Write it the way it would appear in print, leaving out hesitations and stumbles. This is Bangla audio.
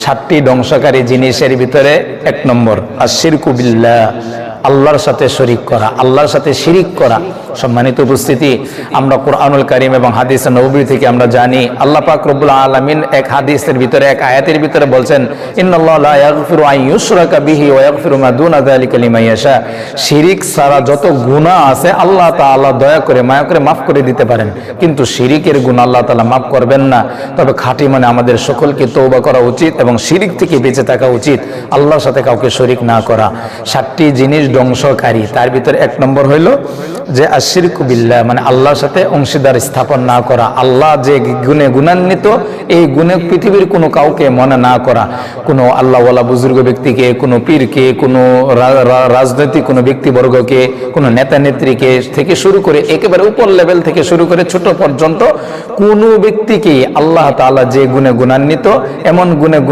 7টি ধ্বংসকারী জিনিসের ভিতরে 1 নম্বর আশিরকু বিল্লাহ, আল্লাহর সাথে শরীক করা, আল্লাহর সাথে শিরিক করা। সম্মানিত উপস্থিতি, আমরা কোরআনুল কারীম এবং হাদিস নববী থেকে আমরা জানি আল্লাহ পাক রব্বুল আলামিন এক হাদিসের ভিতরে, এক আয়াতের ভিতরে বলছেন, ইন্নাল্লাহা লা ইয়াগফিরু আন ইউশরাকা বিহি ওয়া ইয়াগফিরু মা দুনা যালিকা লিমান ইয়াশা। শিরিক ছাড়া যত গুনাহ আছে আল্লাহ তাআলা দয়া করে মায়া করে মাফ করে দিতে পারেন, কিন্তু শিরিকের গুনাহ আল্লাহ তাআলা মাফ করবেন না। তবে খাঁটি মানে আমাদের সকলকে তওবা করা উচিত এবং শিরিক থেকে বেঁচে থাকা উচিত, আল্লাহর সাথে কাউকে শরীক না করা। 7টি জিনিস ধ্বংসকারী, তার ভিতরে 1 নম্বর হইল যে আশিরকু বিল্লাহ, মানে আল্লাহর সাথে অংশীদার স্থাপন না করা। আল্লাহ যে গুণে গুণান্বিত, এই গুণে পৃথিবীর কোনো কাউকে মনে না করা, কোনো আল্লাহওয়ালা বুজুর্গ ব্যক্তিকে, কোনো পীরকে, কোনো রাজনৈতিক কোনো ব্যক্তিবর্গকে, কোনো নেতা নেত্রীকে থেকে শুরু করে একেবারে উপর লেভেল থেকে শুরু করে ছোট পর্যন্ত কোনো ব্যক্তিকে আল্লাহ তাআলা যে গুণে গুণান্বিত, এমন গুণে